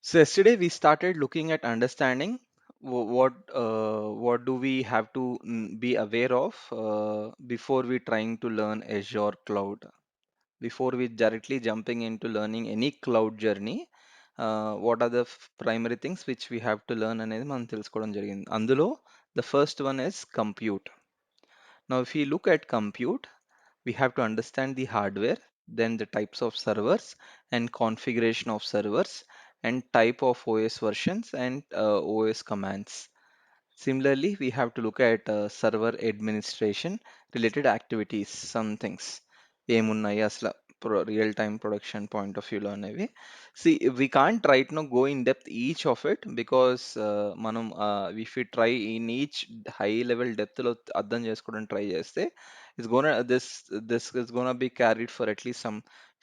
So yesterday we started looking at understanding what do we have to be aware of before we trying to learn Azure cloud. Before we directly jumping into learning any cloud journey, what are the primary things which we have to learn అనేది మనం తెలుసుకోవడం జరిగింది. అందులో the first one is compute. Now if you look at compute, we have to understand the hardware, then the types of servers and configuration of servers and type of OS versions and OS commands. Similarly, we have to look at server administration related activities, some things. ఏమున్నాయి అసలు real time production point of వ్యూలో అనేవి. See, we can't right now go in depth each of it because మనం if we try in each high level depth లో అర్థం చేసుకోవడం try చేస్తే this is gonna be carried for at least some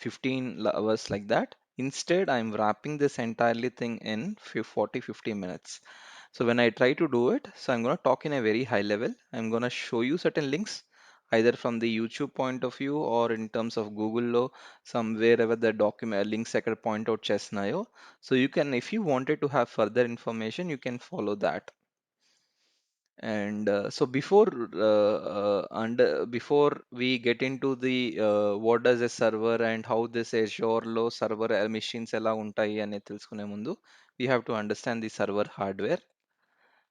15 hours like that. Instead, I'm wrapping this entirely thing in 40 50 minutes. So when I try to do it, so I'm going to talk in a very high level. I'm going to show you certain links, either from the YouTube point of view or in terms of Google లో some wherever the document links I could point out చేస్తున్నాయో. So you can, if you wanted to have further information, you can follow that. And so before we get into the what does a server and how this Azure లో server machines ఎలా ఉంటాయి అనేది తెలుసుకునే ముందు, we have to understand the server hardware.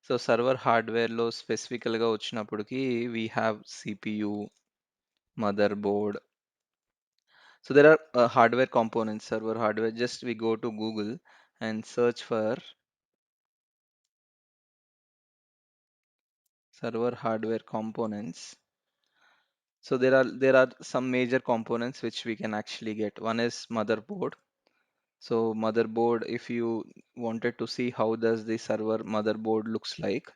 So server హార్డ్వేర్లో స్పెసిఫికల్గా వచ్చినప్పటికి we have CPU, motherboard. So there are hardware components, server hardware. Just we go to Google and search for server hardware components. So there are some major components which we can actually get. One is motherboard. So motherboard, if you wanted to see how does the server motherboard looks like,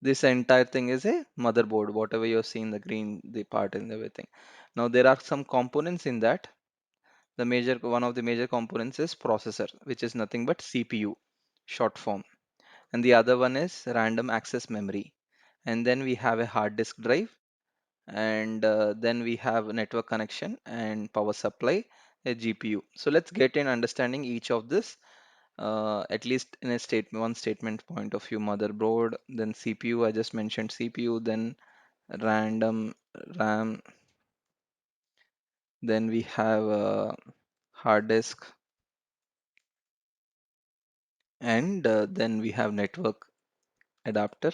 this entire thing is a motherboard, whatever you're seeing, the green, the part and everything. Now there are some components in that. The major one of the major components is processor, which is nothing but CPU, short form. And the other one is random access memory. And then we have a hard disk drive, and then we have a network connection and power supply, a GPU. So let's get in understanding each of this, at least in a statement, one statement point of view. Motherboard, then CPU, I just mentioned CPU, then random RAM, then we have a hard disk, and then we have network adapter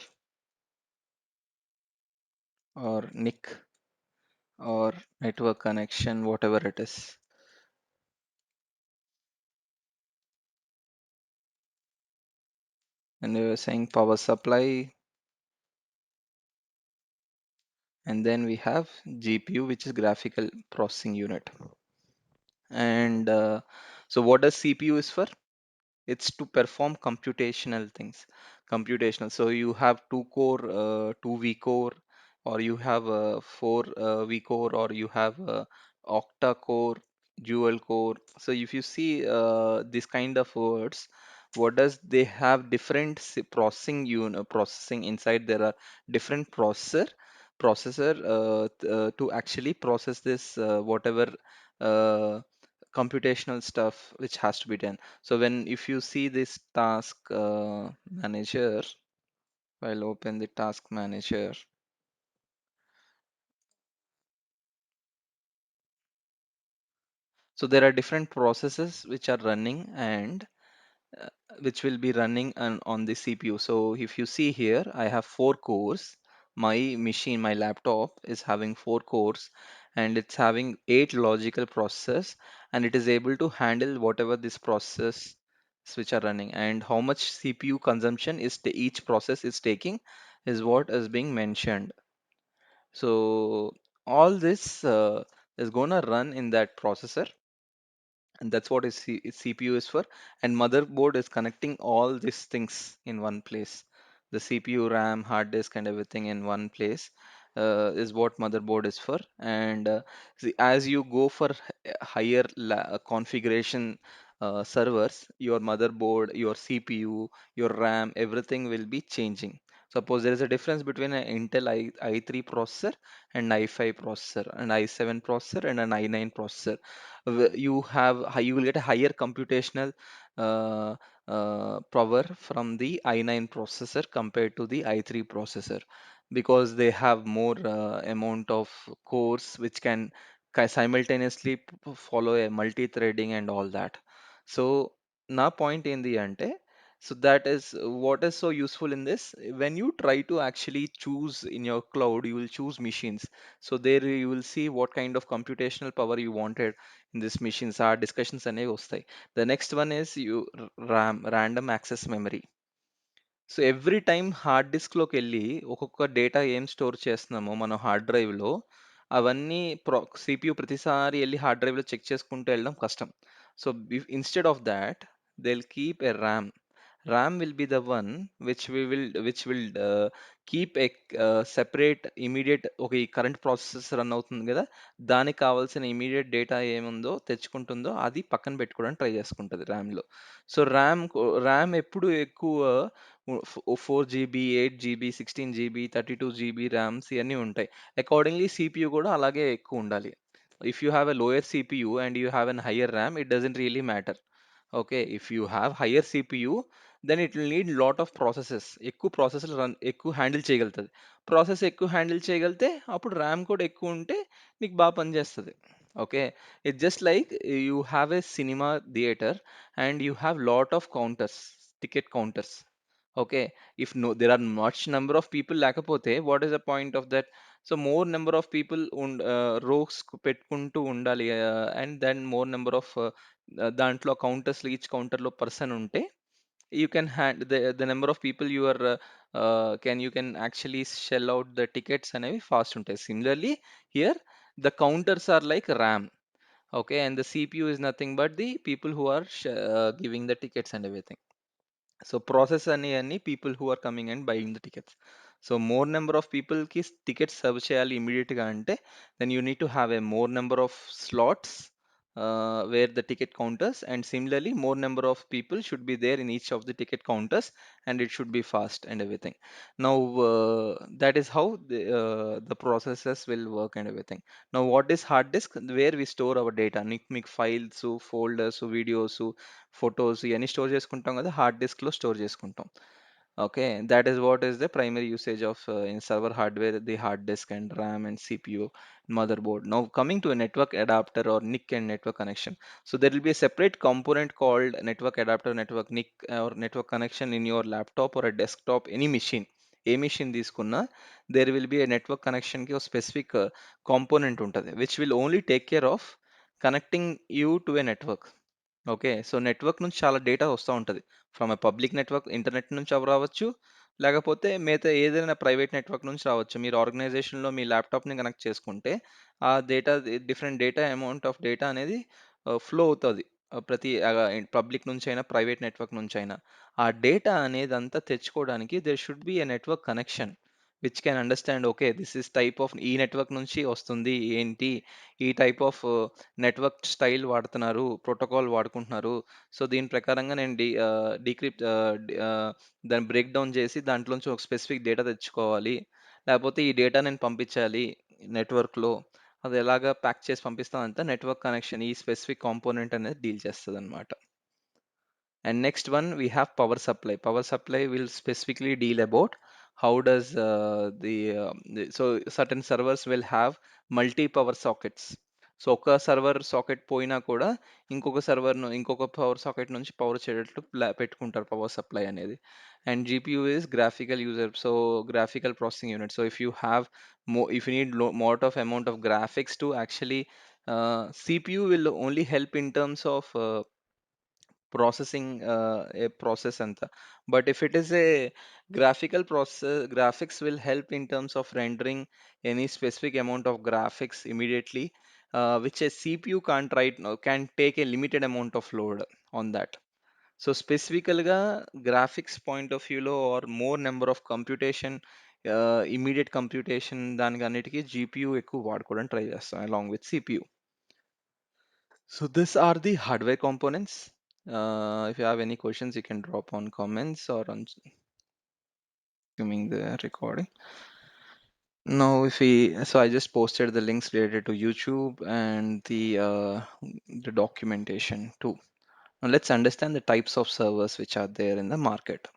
or NIC or network connection, whatever it is. And we were saying power supply, and then we have GPU, which is graphical processing unit. And so what does CPU is for? It's to perform computational things. Computational. So you have two core, two V core, or you have a four V core, or you have a octa core, dual core. So if you see this kind of words, what does they have different processing unit processing inside? There are different processor to actually process this whatever uh, computational stuff which has to be done. So when if you see this task manager, I'll open the task manager. So there are different processes which are running and uh, which will be running on the CPU. So if you see here, I have four cores. My machine, my laptop is having four cores, and it's having eight logical processes, and it is able to handle whatever this process which are running, and how much CPU consumption is each process is taking is what is being mentioned. So all this is gonna run in that processor, and that's what CPU is for. And motherboard is connecting all these things in one place. The CPU, RAM, hard disk, and everything in one place is what motherboard is for. And see, as you go for higher configuration servers, your motherboard, your CPU, your RAM, everything will be changing. Suppose there is a difference between an Intel i3 processor and i5 processor and i7 processor and an i9 processor. You will get a higher computational uh, power from the i9 processor compared to the i3 processor, because they have more amount of cores which can simultaneously follow a multi-threading and all that. So నా point ఏంది అంటే, so that is what is so useful in this. When you try to actually choose in your cloud, you will choose machines. So there you will see what kind of computational power you wanted in these machines. Our discussions అనేవి వస్తాయి. The next one is RAM, random access memory. So every time hard డిస్క్లోకి వెళ్ళి ఒక్కొక్క data ఏం store చేస్తున్నామో మనం hard డ్రైవ్లో, అవన్నీ సిపియు ప్రతిసారి వెళ్ళి హార్డ్ డ్రైవ్లో చెక్ చేసుకుంటూ వెళ్ళడం కష్టం. So instead of that they will keep a RAM. RAM will be the one which will keep a separate immediate, okay, current process run అవుతుంది కదా, దానికి కావాల్సిన ఇమీడియట్ డేటా ఏముందో తెచ్చుకుంటుందో అది పక్కన పెట్టుకోవడానికి ట్రై చేసుకుంటుంది ర్యామ్లో. సో ర్యామ్ ఎప్పుడు ఎక్కువ 4 GB, 8 GB, 16 GB, 32 GB rams ఇవన్నీ ఉంటాయి. అకార్డింగ్లీ సిపియు కూడా అలాగే ఎక్కువ ఉండాలి. If you have a lower CPU and you have a higher RAM, it doesn't really matter. Okay, if you have higher CPU, then it will need lot of processes. ఎక్కువ ప్రాసెస్లు run ఎక్కువ handle చేయగలుగుతుంది. Process ఎక్కువ handle చేయగలిగితే అప్పుడు RAM కూడా ఎక్కువ ఉంటే నీకు బాగా పనిచేస్తుంది. Okay, it just like you have a cinema theatre and you have lot of counters, ticket counters. Okay, if no there are much number of people లేకపోతే what is the point of that? So more number of people rows పెట్టుకుంటూ ఉండాలి, and then more number of దాంట్లో కౌంటర్స్లో each కౌంటర్లో person ఉంటే you can hand the number of people you are can you can actually shell out the tickets అనేవి fast ఉంటాయి. Similarly here the counters are like RAM. Okay, and the CPU is nothing but the people who are giving the tickets and everything. So process అని people who are coming and buying the tickets. So more number of people కి tickets serve చేయాలి immediate గా అంటే, then you need to have a more number of slots where the ticket counters, and similarly more number of people should be there in each of the ticket counters, and it should be fast and everything. Now that is how the processes will work and everything. Now what is hard disk? Where we store our data, మీకు files, folders, videos, photos ఇవన్నీ store చేసుకుంటాం కదా, hard డిస్క్లో store చేసుకుంటాం. Okay, that is what is the primary usage of in server hardware, the hard disk and RAM and CPU, motherboard. Now coming to a network adapter or NIC and network connection. So there will be a separate component called network adapter, network NIC, or network connection in your laptop or a desktop, any machine. ఏ machine తీసుకున్నా there will be a network connection కి ఒక specific component ఉంటుంది which will only take care of connecting you to a network. Okay, so network నుంచి చాలా data వస్తూ ఉంటుంది. From a public network, internet నుంచి అవి రావచ్చు, లేకపోతే మిగతా ఏదైనా ప్రైవేట్ నెట్వర్క్ నుంచి రావచ్చు. మీరు ఆర్గనైజేషన్లో మీ ల్యాప్టాప్ని కనెక్ట్ చేసుకుంటే ఆ data, different data, amount of data అనేది ఫ్లో అవుతుంది. ప్రతి పబ్లిక్ నుంచి అయినా ప్రైవేట్ నెట్వర్క్ నుంచి అయినా ఆ డేటా అనేది అంతా తెచ్చుకోవడానికి there should be a network connection which can understand, okay this is type of ఈ నెట్వర్క్ నుంచి వస్తుంది ఏంటి, ఈ టైప్ ఆఫ్ నెట్వర్క్ స్టైల్ వాడుతున్నారు, ప్రోటోకాల్ వాడుకుంటున్నారు. సో దీని ప్రకారంగా నేను డీక్రిప్ట్ దాన్ని బ్రేక్ డౌన్ చేసి దాంట్లోంచి ఒక స్పెసిఫిక్ డేటా తెచ్చుకోవాలి, లేకపోతే ఈ డేటా నేను పంపించాలి నెట్వర్క్లో, అది ఎలాగా ప్యాక్ చేసి పంపిస్తాం అంతా నెట్వర్క్ కనెక్షన్ ఈ స్పెసిఫిక్ కాంపోనెంట్ అనేది డీల్ చేస్తుంది అనమాట. And next one we have power supply. Power supply will specifically deal about how does so certain servers will have multi power sockets. So ఒక సర్వర్ సాకెట్ పోయినా కూడా ఇంకొక server ఇంకొక power socket నుంచి power వచ్చేటట్లు పెట్టుకుంటారు పవర్ సప్లై అనేది. And GPU is graphical user, so graphical processing unit. So if you have more, if you need lot of amount of graphics to actually CPU will only help in terms of processing a process anta. But if it is a graphical process, graphics will help in terms of rendering any specific amount of graphics immediately, which a CPU can't right now, can take a limited amount of load on that. So specifically graphics point of view లో or more number of computation, immediate computation దానికి అన్నిటికీ GPU ఎక్కువ వాడుకోవడానికి try చేస్తాం along with CPU. So these are the hardware components. If you have any questions, you can drop on comments or on. Assuming the recording. Now, if we, so I just posted the links related to YouTube and the documentation too. Now let's understand the types of servers which are there in the market.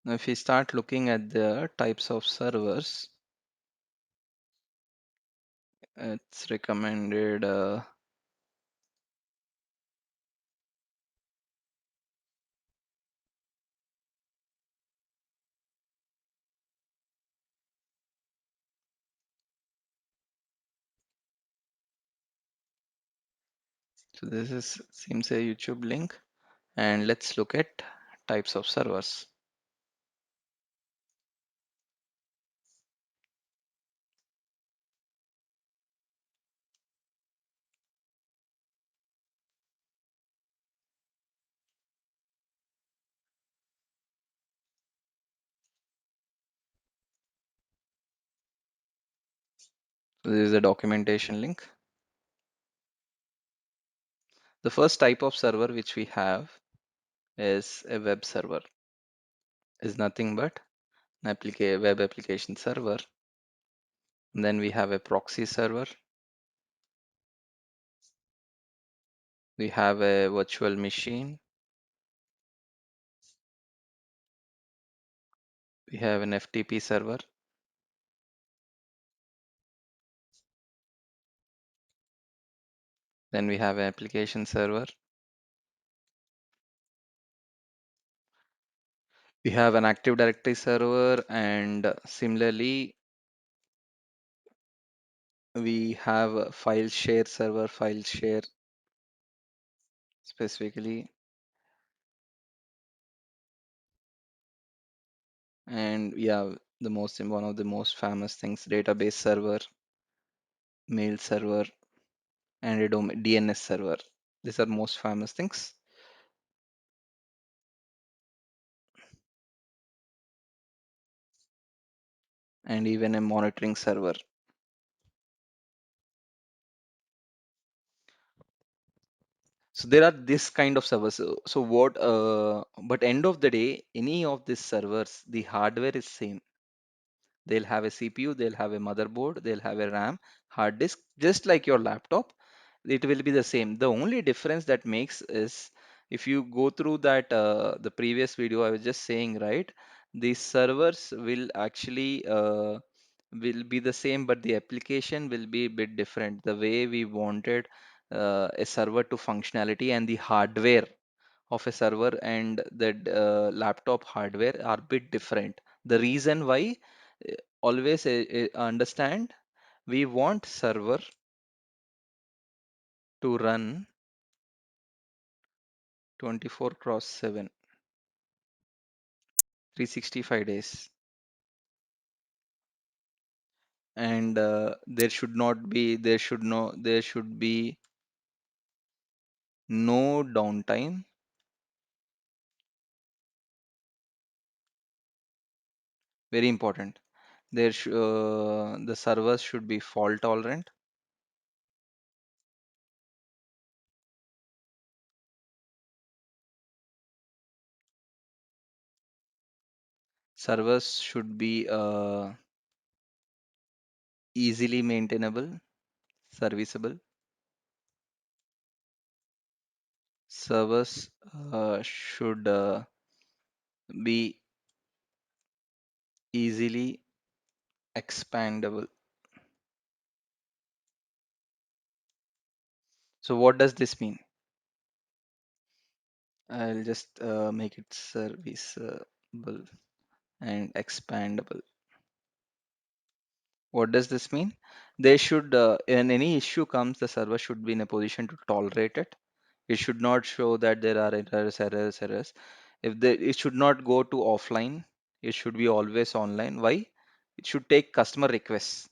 Now, if we start looking at the types of servers, it's recommended. So this is seems a YouTube link, and let's look at types of servers. So this is the documentation link. The first type of server which we have is a web server. Is nothing but an web application server. And then we have a proxy server. We have a virtual machine. We have an FTP server. Then we have an application server. We have an Active Directory server, and similarly, we have a file share server, file share specifically, and yeah, one of the most famous things, database server, mail server, and a DNS server. These are most famous things. And even a monitoring server. So there are this kind of servers. So what? But end of the day, any of these servers, the hardware is same. They'll have a CPU, they'll have a motherboard, they'll have a RAM, hard disk, just like your laptop. It will be the same. The only difference that makes is if you go through that the previous video I was just saying, right? These servers will actually will be the same, but the application will be a bit different. The way we wanted a server to functionality and the hardware of a server and the laptop hardware are bit different. The reason why, always understand, we want server to run 24 cross 7, 365 days, and there should be no downtime. Very important. The servers should be fault tolerant. Servers should be easily maintainable, serviceable. Servers should be easily expandable. So what does this mean? I'll just make it serviceable and expandable. What does this mean? They should, in any issue comes, the server should be in a position to tolerate it. It should not show that there are errors. It should not go to offline. It should be always online. Why? It should take customer requests.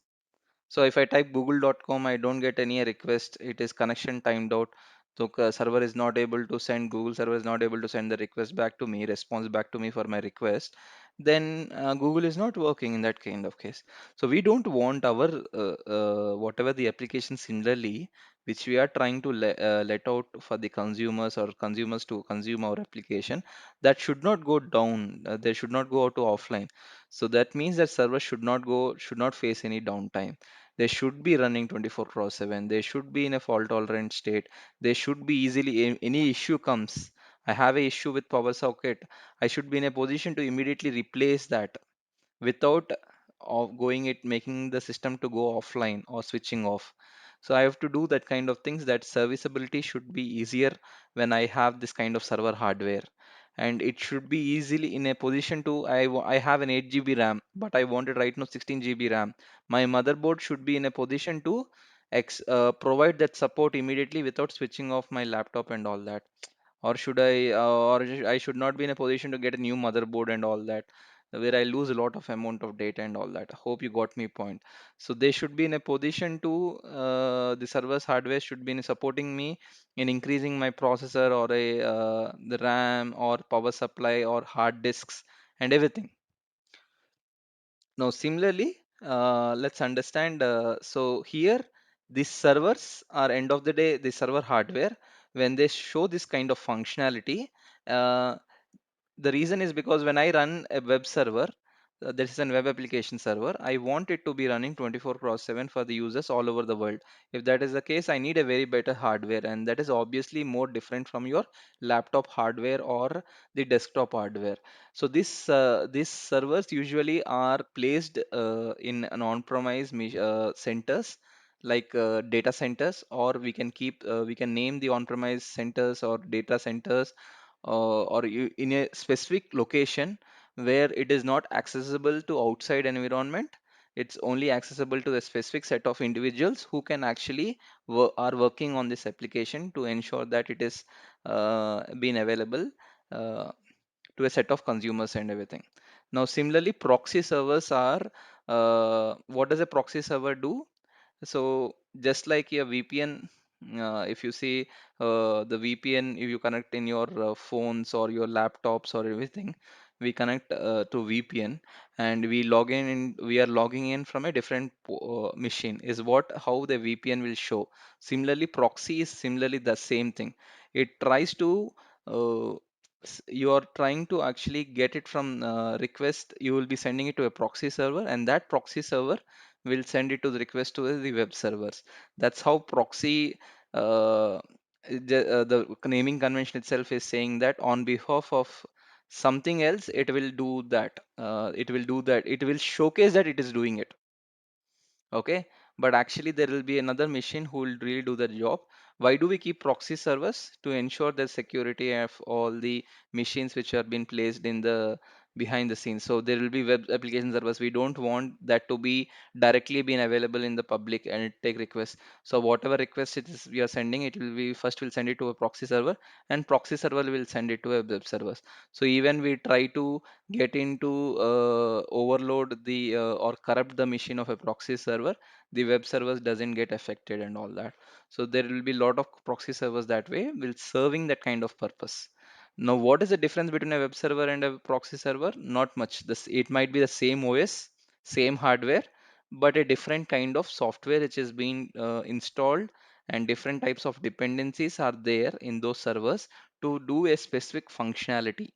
So if I type google.com, I don't get any request. It is connection timed out. So server is not able to send, Google server is not able to send the request back to me, response back to me for my request. Then Google is not working in that kind of case. So we don't want our whatever the application similarly, which we are trying to let out for the consumers or consumers to consume our application, that should not go down. They should not go out to offline. So that means that servers should not face any downtime. They should be running 24 cross 7. They should be in a fault tolerant state. They should be easily, any issue comes. I have a issue with power socket. I should be in a position to immediately replace that without of going it making the system to go offline or switching off. So I have to do that kind of things. That serviceability should be easier when I have this kind of server hardware, and it should be easily in a position to I have an 8 GB RAM, but I wanted right now 16 GB RAM. My motherboard should be in a position to provide that support immediately without switching off my laptop and all that. Or should I should not be in a position to get a new motherboard and all that, where I lose a lot of amount of data and all that. Hope you got me point. So they should be in a position to the server's hardware should be in supporting me in increasing my processor or the RAM or power supply or hard disks and everything. Now, similarly, let's understand. So here, these servers are end of the day, the server hardware, when they show this kind of functionality, uh, the reason is because when I run a web server, this is a web application server, I want it to be running 24 cross 7 for the users all over the world. If that is the case, I need a very better hardware, and that is obviously more different from your laptop hardware or the desktop hardware. So these servers usually are placed in an on-premise centers, like data centers, or we can name the on-premise centers or data centers, or in a specific location where it is not accessible to outside environment. It's only accessible to a specific set of individuals who can actually are working on this application to ensure that it is being available uh, to a set of consumers and everything. Now similarly, proxy servers are, what does a proxy server do? So just like your VPN, if you see the VPN, if you connect in your phones or your laptops or everything, we connect to VPN, and we are logging in from a different machine, is what how the VPN will show. Similarly, proxy is similarly the same thing. It tries to uh, you are trying to actually get it from request. You will be sending it to a proxy server, and that proxy server will send it to the request to the web servers. That's how proxy, uh, the naming convention itself is saying that on behalf of something else, it will do that. It will showcase that it is doing it. Okay, but actually there will be another machine who will really do the job. Why do we keep proxy servers? To ensure the security of all the machines which are being placed in the behind the scenes. So there will be web application servers. We don't want that to be directly being available in the public and take requests. So whatever request it is we are sending, it will be first we'll send it to a proxy server, and proxy server will send it to a web servers. So even we try to get into overload the or corrupt the machine of a proxy server, the web servers doesn't get affected and all that. So there will be a lot of proxy servers that way will serving that kind of purpose. Now what is the difference between a web server and a proxy server? Not much. This, it might be the same OS, same hardware, but a different kind of software which is being installed, and different types of dependencies are there in those servers to do a specific functionality.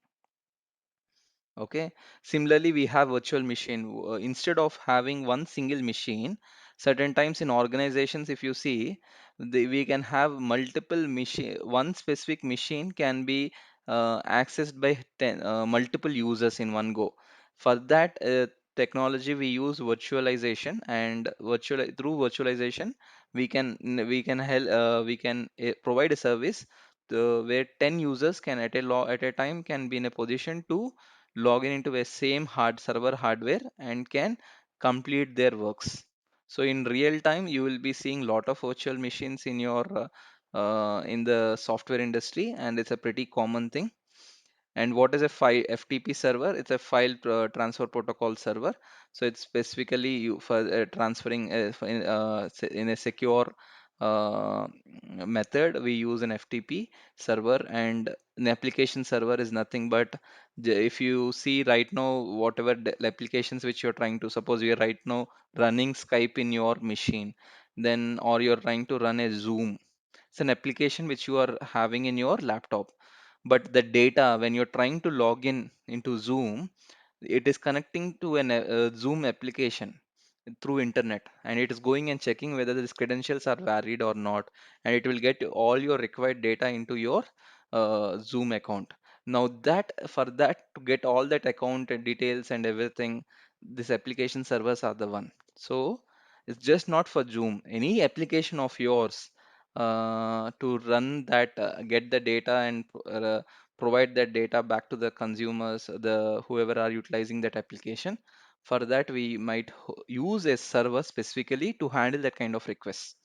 Okay. Similarly, we have virtual machine. Instead of having one single machine, certain times in organizations, if you see, we can have multiple machine. One specific machine can be accessed by multiple users in one go. For that technology, we use virtualization, and through virtualization, we can provide a service where 10 users can at a time can be in a position to log in into a same server hardware and can complete their works. So in real time, you will be seeing lot of virtual machines in your in the software industry, and it's a pretty common thing. And what is a FTP server? It's a file transfer protocol server. So it's specifically you for transferring in a secure method. We use an FTP server, and an application server is nothing but if you see right now, whatever applications which you're trying to, suppose we are right now running Skype in your machine. then or you're trying to run a Zoom. It's an application which you are having in your laptop, but the data when you're trying to log in into Zoom, it is connecting to an Zoom application through internet, and it is going and checking whether these credentials are valid or not, and it will get all your required data into your Zoom account. Now that for that to get all that account and details and everything, this application servers are the one. So it's just not for Zoom. Any application of yours to run that, get the data and provide that data back to the consumers, the whoever are utilizing that application. For that, we might use a server specifically to handle that kind of requests.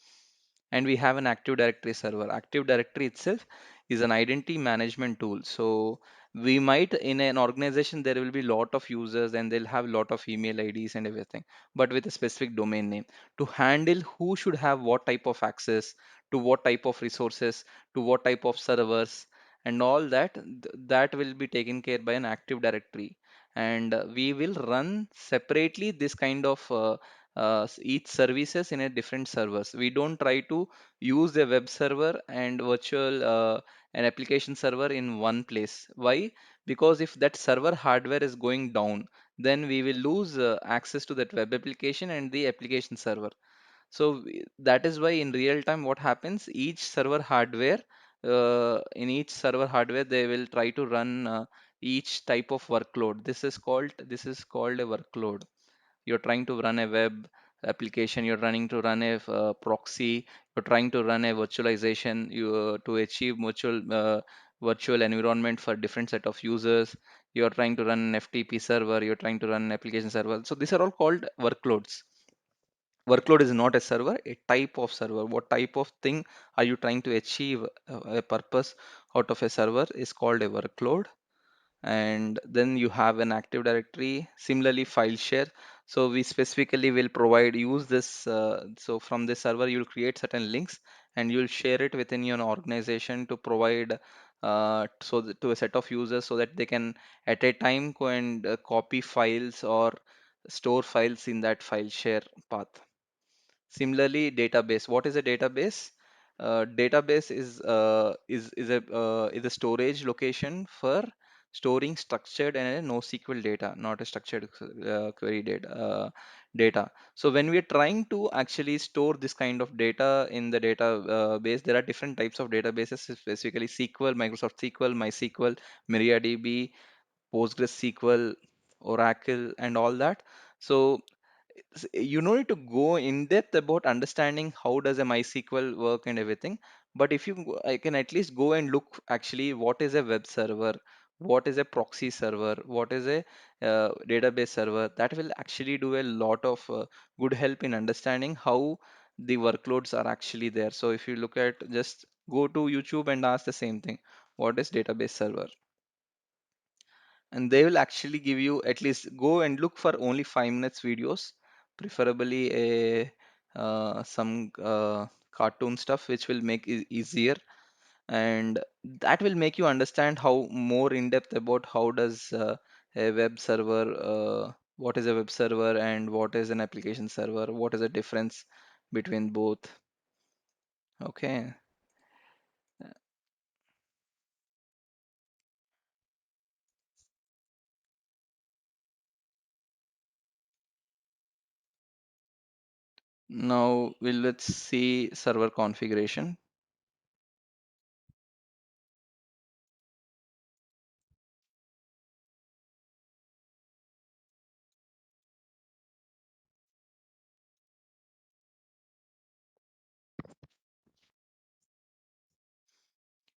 And we have an Active Directory server. Active Directory itself is an identity management tool. So we might in an organization there will be lot of users and they'll have lot of email IDs and everything, but with a specific domain name to handle who should have what type of access to what type of resources to what type of servers and all that, that will be taken care by an Active Directory. And we will run separately this kind of each services in a different servers. We don't try to use a web server and virtual an application server in one place. Why? Because if that server hardware is going down, then we will lose access to that web application and the application server. So that is why in real time what happens, each server hardware, in each server hardware they will try to run each type of workload. This is called a workload. You're trying to run a web application, you're running to run a proxy, you're trying to run a virtualization, you to achieve virtual environment for different set of users, you're trying to run an FTP server, you're trying to run an application server. So these are all called workloads. Workload is not a server, a type of server. What type of thing are you trying to achieve, a purpose out of a server is called a workload. And then you have an Active Directory, similarly file share. So we specifically will provide use this, so from this server you'll create certain links and you'll share it within your organization to provide to a set of users so that they can at a time go and copy files or store files in that file share path. Similarly, database. What is a database? Database is a storage location for storing structured and a NoSQL data, not a structured query data. So when we are trying to actually store this kind of data in the database, there are different types of databases, specifically SQL, Microsoft SQL, MySQL, MariaDB, PostgreSQL, Oracle, and all that. So you don't need to go in depth about understanding how does a MySQL work and everything. But if I can at least go and look actually what is a web server, what is a proxy server, what is a database server, that will actually do a lot of good help in understanding how the workloads are actually there. So if you look at, just go to YouTube and ask the same thing, what is database server? And they will actually give you, at least go and look for only 5 minutes videos, preferably a some cartoon stuff which will make it easier, and that will make you understand how more in depth about how does a web server, what is a web server and what is an application server, what is the difference between both. Okay. Now let's see server configuration.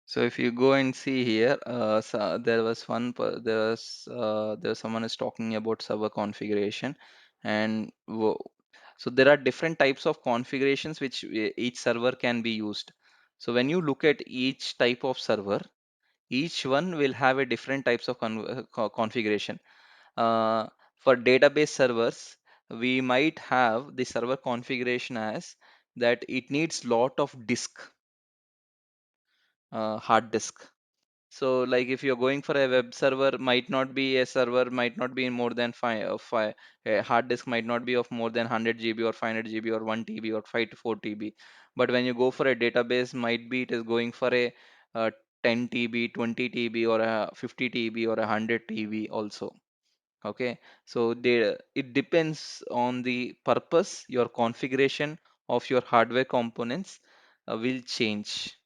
So if you go and see here, so there was there was someone is talking about server configuration, and so there are different types of configurations which each server can be used. So when you look at each type of server, each one will have a different types of configuration. Uh, for database servers, we might have the server configuration as that it needs lot of disk, hard disk. So like if you're going for a web server, might not be a server, might not be in more than five, a hard disk might not be of more than 100 GB or 500 GB or 1 TB or 5 to 4 TB. But when you go for a database, might be it is going for a, 10 TB, 20 TB or a 50 TB or a 100 TB also. Okay, so it depends on the purpose. Your configuration of your hardware components will change.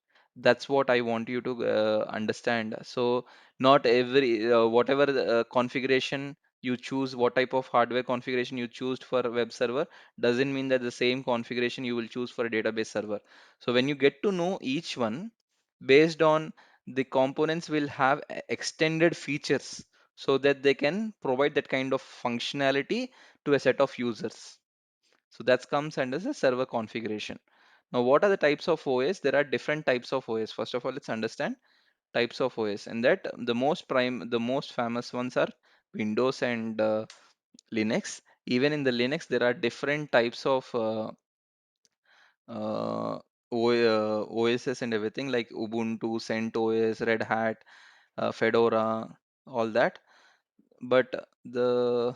That's what I want you to understand. So not every whatever the, configuration you choose, what type of hardware configuration you choose for a web server, doesn't mean that the same configuration you will choose for a database server. So when you get to know each one, based on the components will have extended features so that they can provide that kind of functionality to a set of users. So that comes under the server configuration. Now, what are the types of OS? There are different types of OS. First of all, let's understand types of OS, and that the most famous ones are Windows and Linux. Even in the Linux, there are different types of uh, OSs and everything like Ubuntu, CentOS, Red Hat, Fedora, all that. But the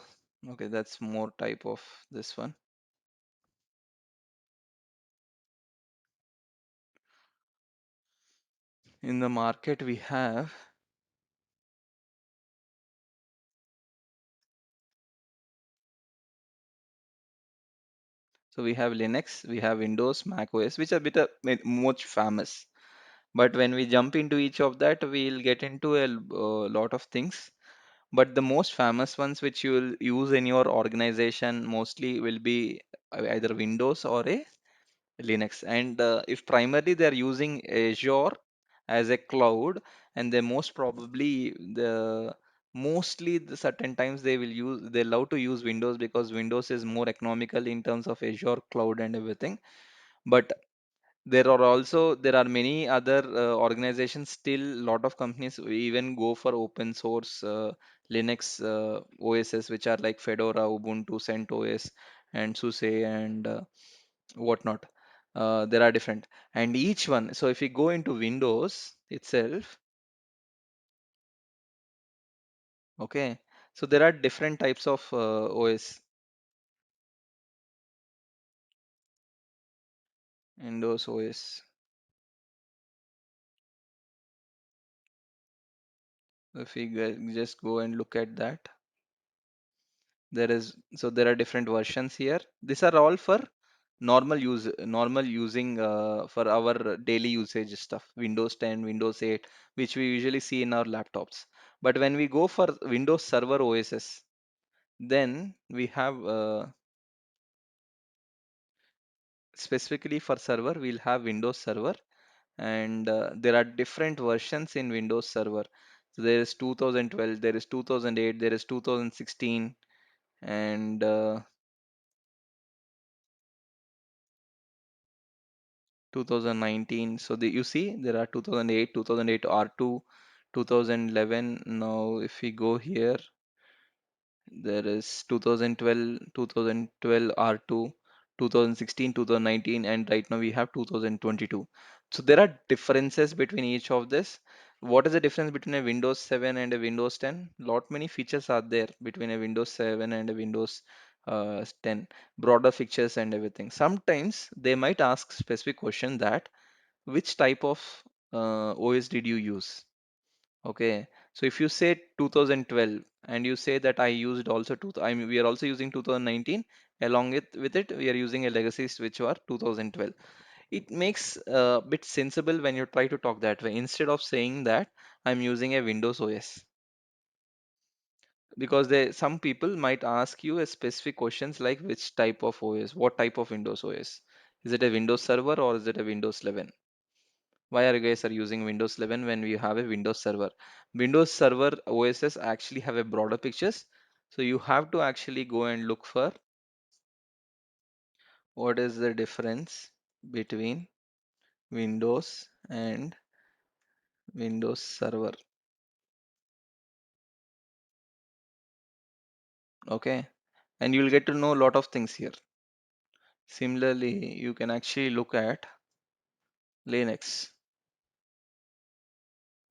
okay, that's more type of this one. In the market we have, so we have Linux, we have Windows, Mac OS, which are much famous. But when we jump into each of that, we'll get into a lot of things. But the most famous ones which you will use in your organization mostly will be either Windows or a Linux. And if primarily they're using Azure as a cloud, and they most probably mostly the certain times they love to use Windows because Windows is more economical in terms of Azure cloud and everything. But there are many other organizations, still lot of companies even go for open source Linux OSs, which are like Fedora, Ubuntu, CentOS, and SUSE, and whatnot. There are different, and each one. So if you go into Windows itself, okay, so there are different types of OS. Windows OS. If we just go and look at that, there are different versions here. These are all for normal using for our daily usage stuff. Windows 10, Windows 8, which we usually see in our laptops. But when we go for Windows Server OSs, then we have specifically for server, we'll have Windows Server, and there are different versions in Windows Server. So there is 2012, there is 2008, there is 2016, and 2019. So you see there are 2008, 2008 R2, 2011. Now if we go here, there is 2012, 2012 R2, 2016, 2019, and right now we have 2022. So there are differences between each of this. What is the difference between a Windows 7 and a Windows 10? Lot many features are there between a Windows 7 and a Windows 10, broader features and everything. Sometimes they might ask specific question that which type of OS did you use? Okay, so if you say 2012 and you say that I used also we are also using 2019, along with it we are using a legacy which were 2012. It makes a bit sensible when you try to talk that way instead of saying that I'm using a Windows OS, because some people might ask you a specific questions like which type of OS, what type of Windows OS, is it a Windows Server or is it a Windows 11? Why are you guys are using Windows 11 when we have a Windows Server? Windows Server OSs actually have a broader pictures, so you have to actually go and look for what is the difference between Windows and Windows Server. Okay, and you'll get to know a lot of things here. Similarly, you can actually look at Linux.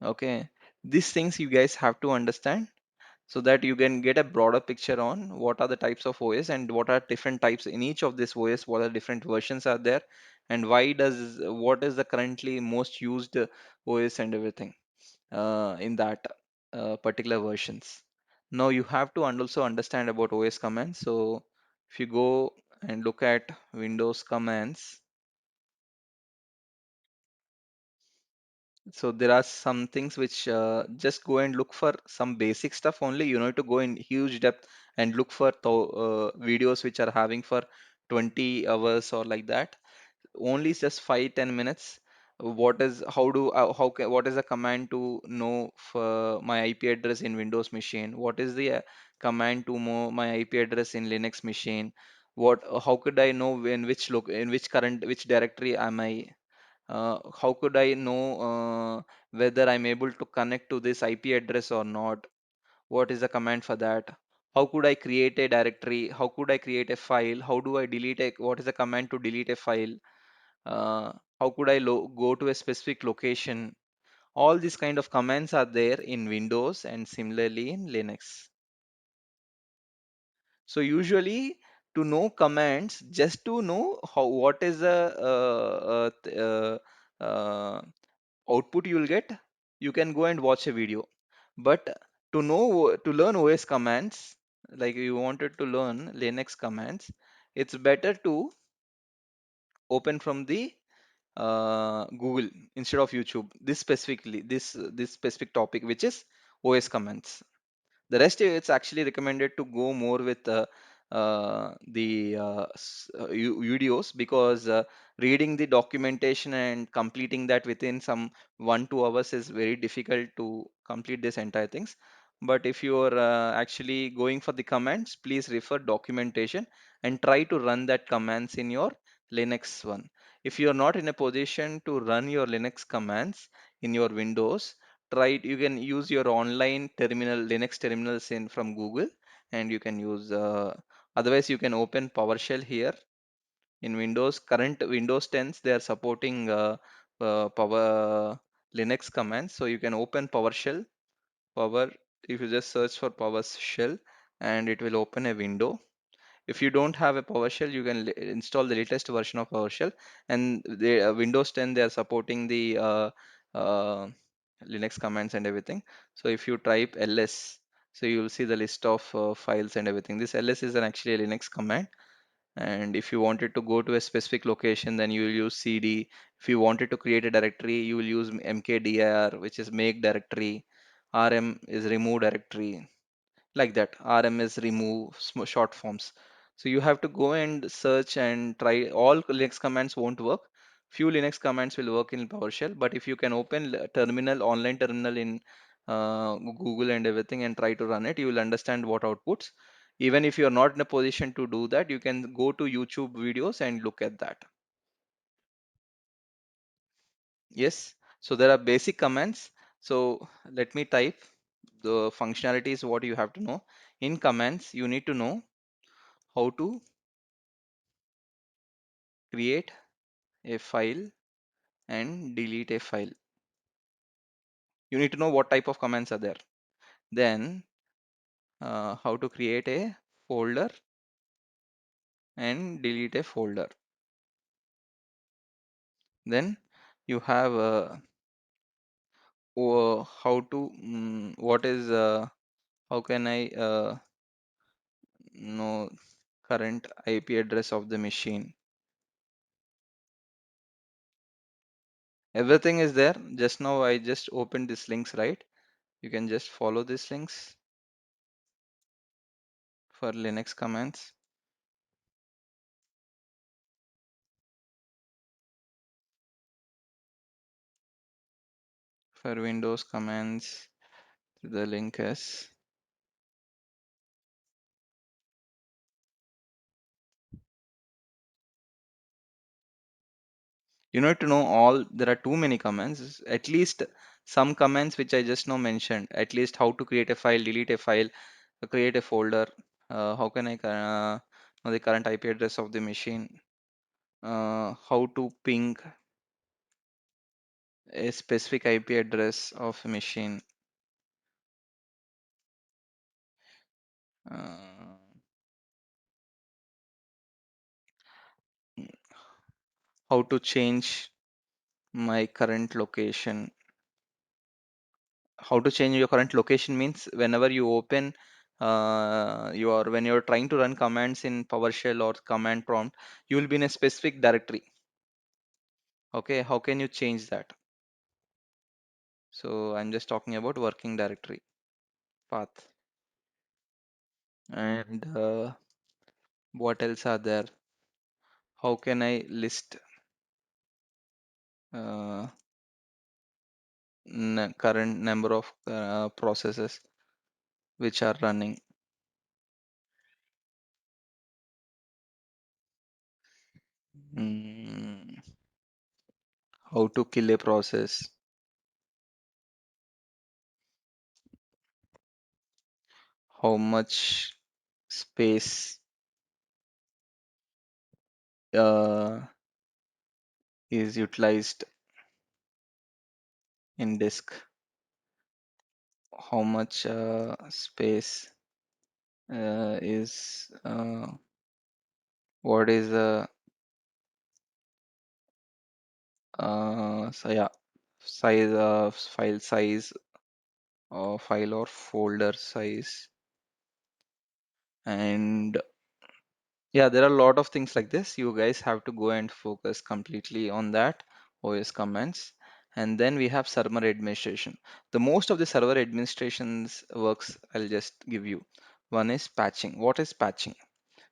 Okay, These things you guys have to understand so that you can get a broader picture on what are the types of OS and what are different types in each of this OS, what are different versions are there, and why does what is the currently most used OS and everything in that particular versions. Now you have to also understand about OS commands. So if you go and look at Windows commands, so there are some things which just go and look for some basic stuff only. You need to go in huge depth and look for videos which are having for 20 hours or like that. Only just 5-10 minutes. What is how do how ca what is the command to know for my IP address in Windows machine? What is the command to know my IP address in Linux machine? What how could I know in which look in which current which directory am I? How could I know whether I'm able to connect to this IP address or not? What is the command for that? How could I create a directory? How could I create a file? How do I delete a, what is the command to delete a file? Uh, how could I go to a specific location? All these kind of commands are there in Windows and similarly in Linux. So usually to know commands, just to know how what is the output you will get, you can go and watch a video. But to know to learn OS commands, like you wanted to learn Linux commands, it's better to open from the Google instead of YouTube. This specifically, this specific topic, which is OS commands. The rest, it's actually recommended to go more with videos because reading the documentation and completing that within some 1-2 hours is very difficult to complete this entire things. But if you are actually going for the commands, please refer documentation and try to run that commands in your Linux one. If you are not in a position to run your Linux commands in your Windows, try it. You can use your online terminal, Linux terminals in from Google, and you can use otherwise you can open PowerShell here in Windows. Current Windows 10s, they are supporting power Linux commands, so you can open PowerShell. Power, if you just search for PowerShell, and it will open a window. If you don't have a PowerShell, you can install the latest version of PowerShell. And the Windows 10, they are supporting the uh, Linux commands and everything. So if you type ls, so you will see the list of files and everything. This ls is an actually a Linux command. And if you wanted to go to a specific location, then you will use cd. If you wanted to create a directory, you will use mkdir, which is make directory. rm is remove directory, like that. Rm is remove short forms. So you have to go and search and try. All Linux commands won't work. Few Linux commands will work in PowerShell, but if you can open terminal, online terminal in Google and everything and try to run it, you will understand what outputs. Even if you are not in a position to do that, you can go to YouTube videos and look at that. Yes, so there are basic commands. So let me type the functionalities what you have to know. In commands, you need to know how to create a file and delete a file. You need to know what type of commands are there. Then how to create a folder and delete a folder. Then you have how to what is how can I know current IP address of the machine. Everything is there. Just now I just opened these links, right? You can just follow these links for Linux commands. For Windows commands, the link is. You need to know all. There are too many commands. At least some commands which I just now mentioned. At least how to create a file, delete a file, create a folder. How can I know the current IP address of the machine? How to ping a specific IP address of a machine. uh, how to change my current location. How to change your current location means whenever you open your when you're trying to run commands in PowerShell or command prompt, you will be in a specific directory. Okay, how can you change that? So I'm just talking about working directory path. And what else are there? How can I list uh, current number of processes which are running? Mm, how to kill a process? How much space uh, is utilized in disk? How much space is what is the so yeah, size of file size or file or folder size? And yeah, there are a lot of things like this. You guys have to go and focus completely on that OS commands. And then we have server administration. The most of the server administrations works, I'll just give you. One is patching. What is patching?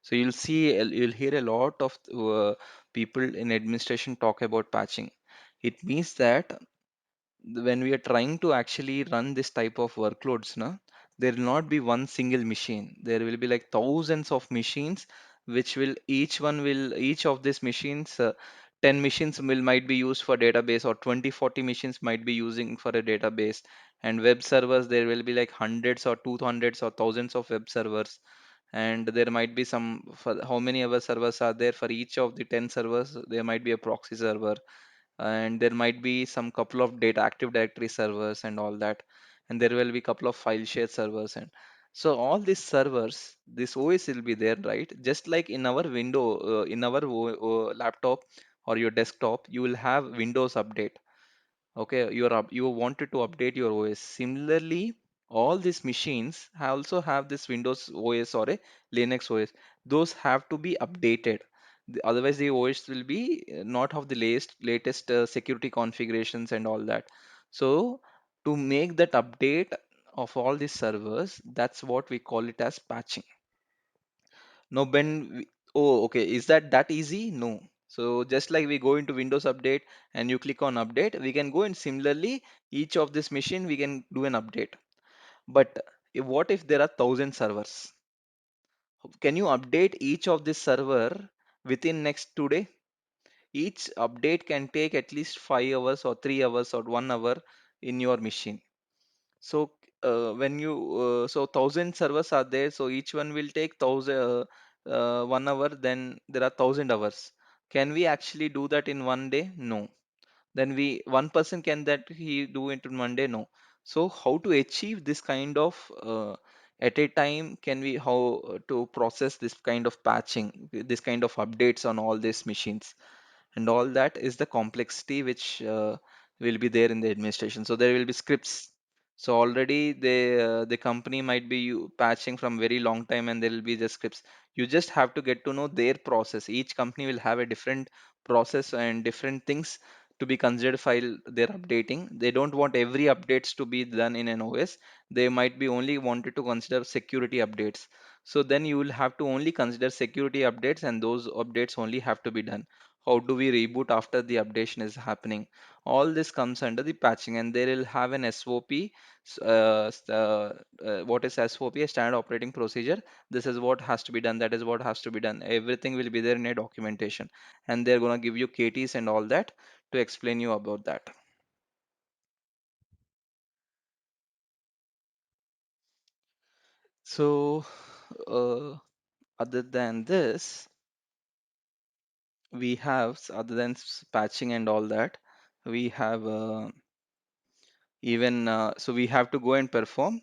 So you'll see, you'll hear a lot of people in administration talk about patching. It means that when we are trying to actually run this type of workloads, na, there will not be one single machine. There will be like thousands of machines, which will each of these machines, 10 machines will might be used for database, or 20, 40 machines might be using for a database. And web servers, there will be like hundreds or two hundreds or thousands of web servers. And there might be some, for how many other servers are there for each of the 10 servers, there might be a proxy server, and there might be some couple of data active directory servers and all that, and there will be couple of file share servers. And so all these servers, this OS will be there, right? Just like in our window, in our laptop or your desktop, you will have Windows Update. Okay, you wanted to update your OS. Similarly, all these machines also have this Windows OS or a Linux OS. Those have to be updated. Otherwise, the OS will be not of the latest security configurations and all that. So, to make that update of all these servers, that's what we call it as patching. No, oh, okay. Is that easy? No. So just like we go into Windows Update and you click on Update, we can go and similarly each of this machine we can do an update. But what if there are 1,000 servers? Can you update each of this server within next 2 day? Each update can take at least 5 hours or 3 hours or 1 hour in your machine. So when you so 1,000 servers are there, so each one will take 1 hour. Then there are 1,000 hours. Can we actually do that in one day? No. Then we one person can that he do it in one day? No. So how to achieve this kind of at a time? Can we how to process this kind of patching, this kind of updates on all these machines? And all that is the complexity which will be there in the administration. So there will be scripts. So already the company might be patching from very long time, and there will be the scripts. You just have to get to know their process. Each company will have a different process and different things to be considered while they're updating. They don't want every updates to be done in an OS. They might be only wanted to consider security updates. So then you will have to only consider security updates, and those updates only have to be done. How do we reboot after the updation is happening? All this comes under the patching, and they will have an SOP. What is SOP? A standard operating procedure. This is what has to be done, that is what has to be done. Everything will be there in a documentation, and they're going to give you KTs and all that to explain you about that. So other than this, we have other than patching and all that, we have even so we have to go and perform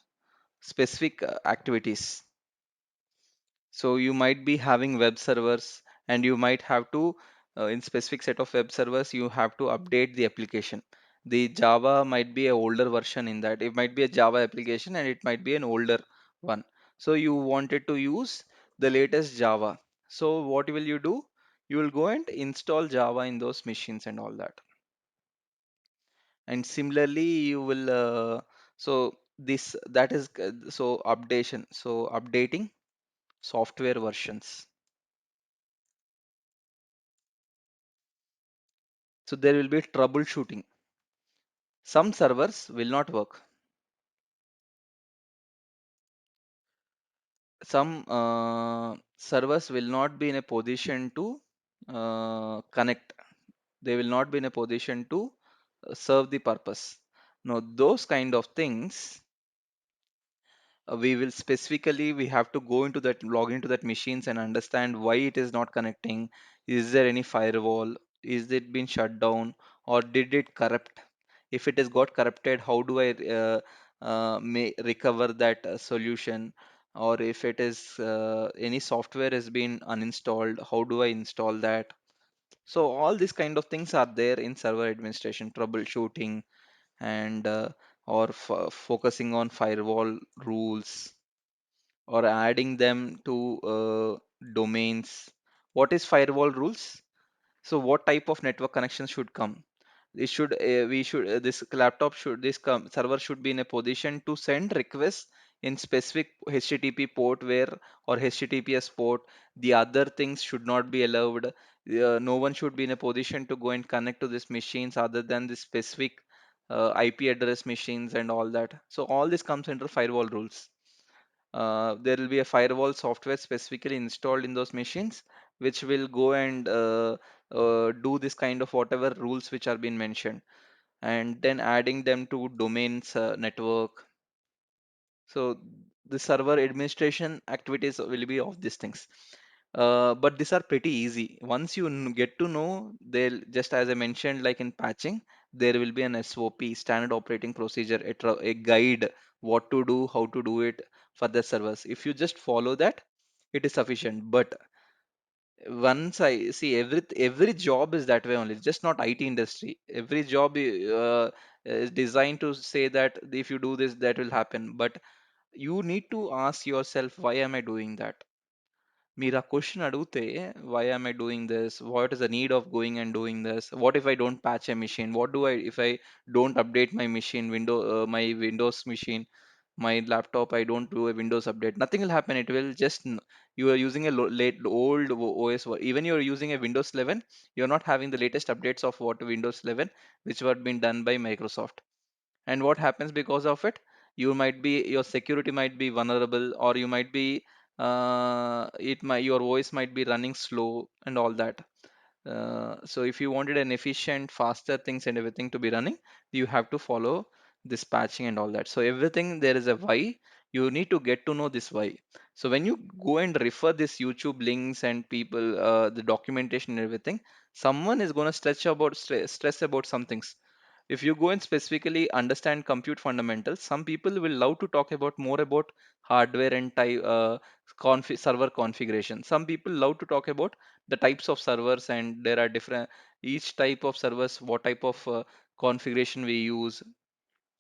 specific activities. So you might be having web servers, and you might have to, in specific set of web servers, you have to update the application. The Java might be a older version in that. It might be a Java application and it might be an older one. So you wanted to use the latest Java. So what will you do? You will go and install Java in those machines and all that. And similarly, you will, so this, that is, so updation, so updating software versions. So there will be troubleshooting. Some servers will not work. Some servers will not be in a position to connect. They will not be in a position to serve the purpose. Now, those kind of things, we will specifically, we have to go into that, log into that machines and understand why it is not connecting. Is there any firewall? Is it been shut down, or did it corrupt? If it has got corrupted, how do I may recover that solution? Or if it is any software has been uninstalled, how do I install that? So all these kind of things are there in server administration, troubleshooting, and or focusing on firewall rules, or adding them to domains. What is firewall rules? So what type of network connection should come? It should, we should, this laptop should, this server should be in a position to send requests in specific HTTP port where, or HTTPS port. The other things should not be allowed. No one should be in a position to go and connect to these machines other than the specific IP address machines and all that. So all this comes under firewall rules. There will be a firewall software specifically installed in those machines, which will go and do this kind of whatever rules which are being mentioned, and then adding them to domains network. So the server administration activities will be of these things. But these are pretty easy. Once you get to know, they'll, just as I mentioned, like in patching, there will be an SOP, standard operating procedure, a guide, what to do, how to do it for the servers. If you just follow that, it is sufficient. But once I see, every job is that way only, just not IT industry. Every job is designed to say that if you do this, that will happen. But you need to ask yourself, why am I doing that? మీరు ఆ question అడిగితే, why am I doing this? What is the need of going and doing this? What if I don't patch a machine? What do I if I don't update my machine, my Windows machine, my laptop? I don't do a Windows update. Nothing will happen. It will just you are using a late old OS. Even you are using a Windows 11, you are not having the latest updates of what Windows 11, which were being done by Microsoft. And what happens because of it? You might be, your security might be vulnerable, or you might be, your voice might be running slow and all that. So if you wanted an efficient, faster things and everything to be running, you have to follow this patching and all that. So everything, there is a why. You need to get to know this why. So when you go and refer this YouTube links and people, the documentation and everything, someone is going to stress about some things. If you go and specifically understand compute fundamentals, some people will love to talk about more about hardware and server configuration. Some people love to talk about the types of servers, and there are different, each type of servers, what type of configuration we use.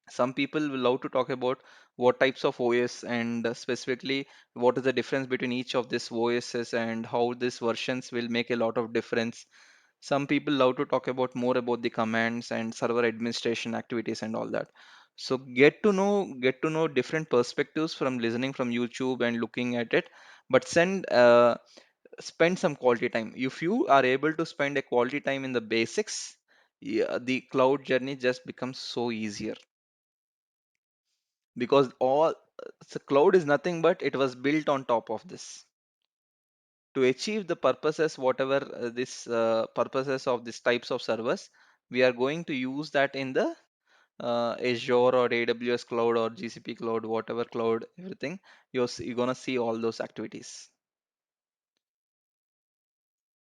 Some people will love to talk about what types of OS, and specifically what is the difference between each of these OSs and how these versions will make a lot of difference. Some people love to talk about more about the commands and server administration activities and all that. So get to know different perspectives from listening from YouTube and looking at it. But spend some quality time. If you are able to spend a quality time in the basics, yeah, the cloud journey just becomes so easier, because all, so cloud is nothing but it was built on top of this to achieve the purposes, whatever this purposes of these types of servers. We are going to use that in the Azure or AWS cloud or GCP cloud, whatever cloud, everything. You're gonna see all those activities.